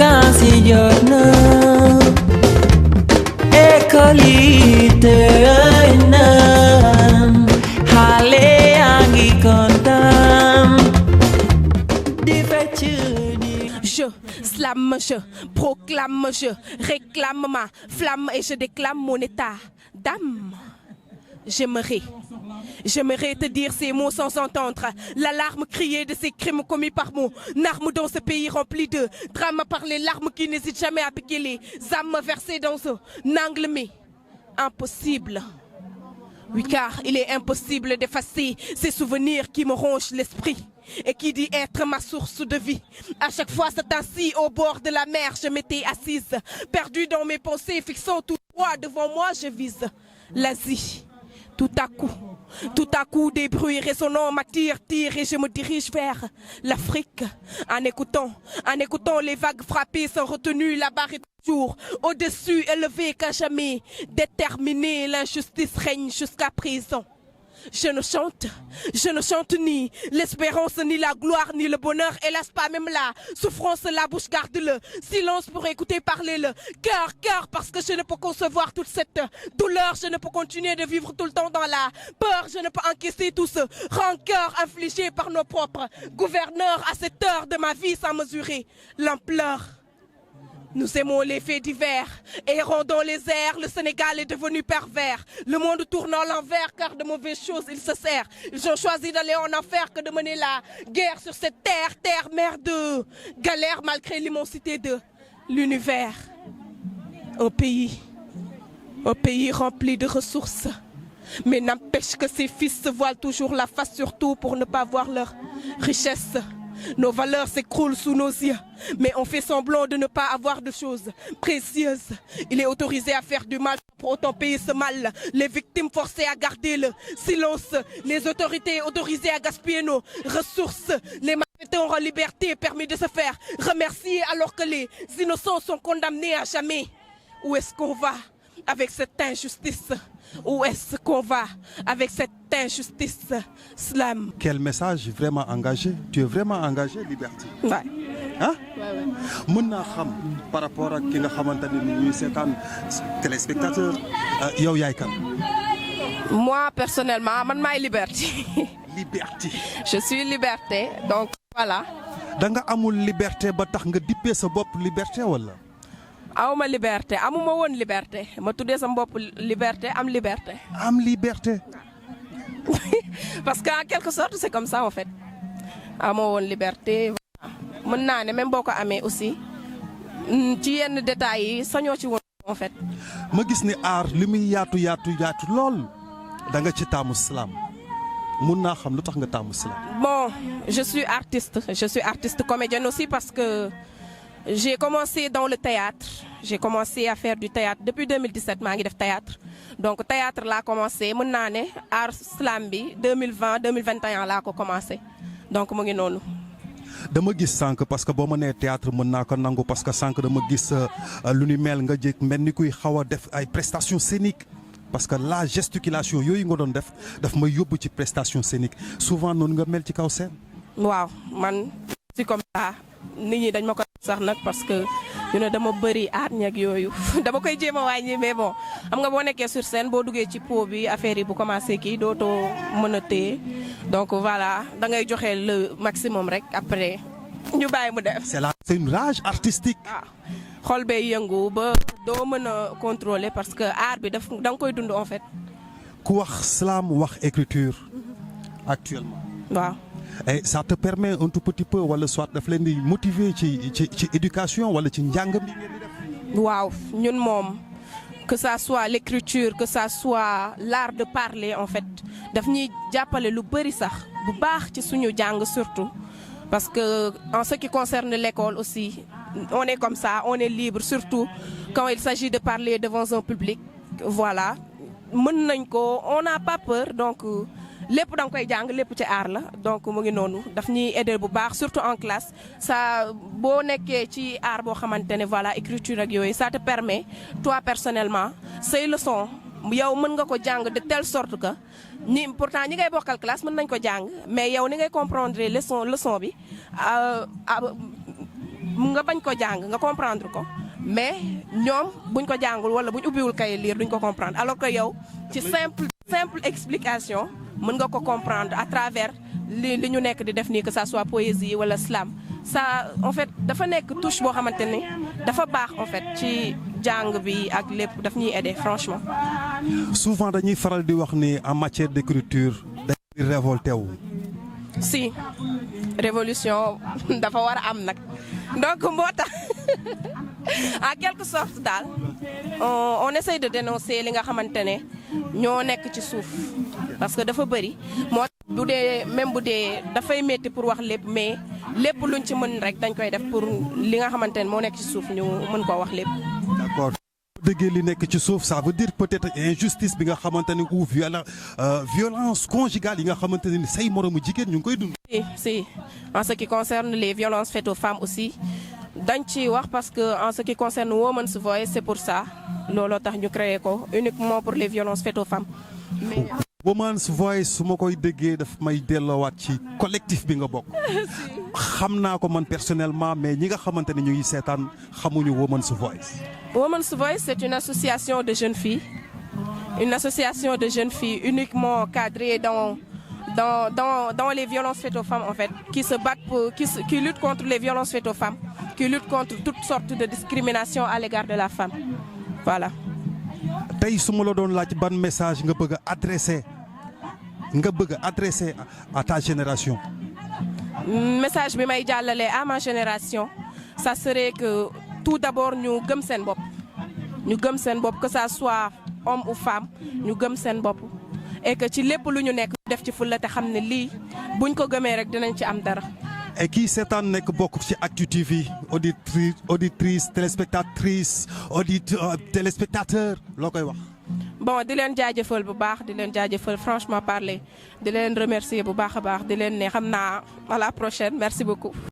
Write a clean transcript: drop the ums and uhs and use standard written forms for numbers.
vacances yi jot na école yi tëj na xale yaa ngi kontaan di fecc di je slame, je proclame, je réclame ma flamme et je déclame mon état d'âme. J'aimerais te dire ces mots sans entendre l'alarme criée de ces crimes commis par mon arme dans ce pays rempli de drames par les larmes qui n'hésitent jamais à piquer les âmes versées dans un angle mais impossible. Oui, car il est impossible d'effacer ces souvenirs qui me rongent l'esprit et qui dit être ma source de vie. À chaque fois, c'est ainsi, au bord de la mer, je m'étais assise, perdue dans mes pensées, fixant tout droit devant moi, je vise l'Asie. Tout à coup, des bruits résonnants m'attirent, et je me dirige vers l'Afrique. En écoutant les vagues frapper sans retenue, la barre est toujours au-dessus, élevée qu'à jamais. Déterminée, l'injustice règne jusqu'à présent. Je ne chante ni l'espérance, ni la gloire, ni le bonheur, hélas pas même la souffrance, la bouche garde le silence pour écouter parler le cœur, parce que je ne peux concevoir toute cette douleur, je ne peux continuer de vivre tout le temps dans la peur, je ne peux encaisser tout ce rancœur infligé par nos propres gouverneurs à cette heure de ma vie sans mesurer l'ampleur. Nous aimons les faits divers, errant dans les airs, le Sénégal est devenu pervers. Le monde tourne en l'envers car de mauvaises choses il se sert. Ils ont choisi d'aller en enfer que de mener la guerre sur cette terre, mer de galère malgré l'immensité de l'univers. Un pays rempli de ressources. Mais n'empêche que ces fils se voilent toujours la face surtout pour ne pas voir leur richesse. Nos valeurs s'écroulent sous nos yeux, mais on fait semblant de ne pas avoir de choses précieuses. Il est autorisé à faire du mal pour autant payer ce mal. Les victimes forcées à garder le silence. Les autorités autorisées à gaspiller nos ressources. Les malfaiteurs en liberté permis de se faire remercier alors que les innocents sont condamnés à jamais. Où est-ce qu'on va avec cette injustice? Où est-ce qu'on va avec cette injustice, Slam? Quel message vraiment engagé? Tu es vraiment engagé, Liberté? Ouais. Hein? Ouais. Mën naa xam par rapport ak ki nga xamante ne ni ñuy seetaan téléspectateur yow yaay kan? Moi personnellement man maay Liberté. Liberté. Je suis Liberté donc voilà. Da nga amul liberté ba tax nga dippee sa bopp Liberté wala? awma liberté amuma woon liberté ma tuddee sama bopp liberté am liberté. Am liberté. Parce qu'en quelque sorte c'est comme ça en fait amoo woon liberté mën naa ne même boo ko amee aussi ci yenn détails yi sañoo ci woon en fait. Ma gis ni aar li muy yaatu lool da nga ci taamu slam mun naa xam lu tax nga taamu slam. Bon je suis artiste comédienne aussi parce que j'ai commencé dans le théâtre j'ai commencé à faire du théâtre depuis 2017 maa ngi def théâtre donc théâtre laa commencé mën naa ne art slam bi 2021 laa ko commencé donc mu ngi noonu. Dama gis sànq parce que boo ma nee théâtre mën naa ko nangu parce que sànq dama gis lu ni mel nga jékk mel ni kuy xaw a def ay prestations scéniques parce que la gesticulation yooyu nga doon daf may yóbbu ci prestation scénique souvent noonu nga mel ci kaw scène. waaw man c'est comme ça nit ñi dañ ma ko sax nag parce que ñu ne dama bëri aat ñeeg yooyu dama koy jéem a wàññi mais bon xam nga boo nekkee sur scène boo duggee ci po bi affaire yi bu commencé kii dootoo mën a téye donc voilà da ngay joxe le maximum rek après ñu bàyyi mu def. C'est une rage artistique. waaw xol bee yëngu ba doo mën a contrôler parce que art bi da nga koy dund en fait. ku wax slam wax écriture actuellement. waaw. Et ça te permet un tout petit peu wala soit daf leen di motiver ci éducation wala ci njàng mi. waaw ñun moom que ça soit l'écriture que ça soit l'art de parler en fait daf ñuy jàppale lu bëri sax bu baax ci suñu jàng surtout parce que en ce qui concerne l'école aussi on est comme ça on est libre surtout quand il s'agit de parler devant un public voilà mën nañ ko on n'a pas peur donc. lépp da nga koy jàng lépp ci aar la donc mu ngi noonu daf ñuy aider bu baax surtout en classe ça boo nekkee ci aar boo xamante ne voilà écriture ak yooyu ça te permet toi personnellement say leçons yow mën nga ko jàng de telle sorte que pourtant ñi ngay bokkal classe mën nañ ko jàng mais yow ni ngay comprendre leçon bi nga bañ ko jàng nga comprendre ko mais ñoom buñ ko jàngul wala buñ ubbiwul kay lire duñ ko comprendre alors que yow ci simple explication mën nga ko comprendre à travers li ñu nekk di def nii que ça soit poésie wala slam ça en fait dafa nekk touche boo xamante ni dafa baax en fait ci jàng bi ak lépp daf ñuy aider franchement. souvent dañuy faral di wax ni en matière d'écriture dañuy révolté wu. si révolution dafa war a am nag donc moo tax en quelque sorte daal on essaye de dénoncer li nga xamante ne ñoo nekk ci suuf parce que dafa bëri moo bu dee même bu dee dafay métti pour wax lépp mais lépp luñ ci mën rek dañ koy def pour li nga xamante ne moo nekk ci suuf ñu mën koo wax lépp. d'accord dëggee li nekk ci suuf ça veut dire peut-être injustice bi nga xamante ne ou violence conjugale yi nga xamante ne say moromu jigéen ñu ngi koy dund. si en ce qui concerne les violences faites aux femmes aussi dañ ci wax parce que en ce qui concerne Women's Voice c'est pour ça looloo tax ñu créé ko uniquement pour les violences faites aux femmes. mais Women's Voice su ma koy déggee daf may delloowaat ci collectif bi nga bokk. xam naa ko man personnellement mais ñi nga xamante ne ñu ngi seetaan xamuñu Women's Voice. Women's Voice c'est une association de jeunes filles uniquement cadrée dans les violences faites aux femmes en fait qui se battent qui luttent contre les violences faites aux femmes qui luttent contre toutes sortes de discrimination à l'égard de la femme voilà. tey su ma la doon laaj ban message nga bëgg a adresser à ta génération. message bi may jàllale à ma génération ça serait que tout d'abord ñu gëm seen bopp que ça soit homme ou femme ñu gëm seen bopp et que ci lépp lu ñu nekk def ci fulla te xam ne lii buñ ko gëmee rek dinañ ci am dara. et kii seetaan nekk bokk ci Actu TV auditrice téléspectatrice téléspectateur loo koy wax. bon di leen jaajëfal bu baax di leen jaajëfal franchement parler di leen remercier bu baax a baax di leen ne xam naa à la prochaine merci beaucoup.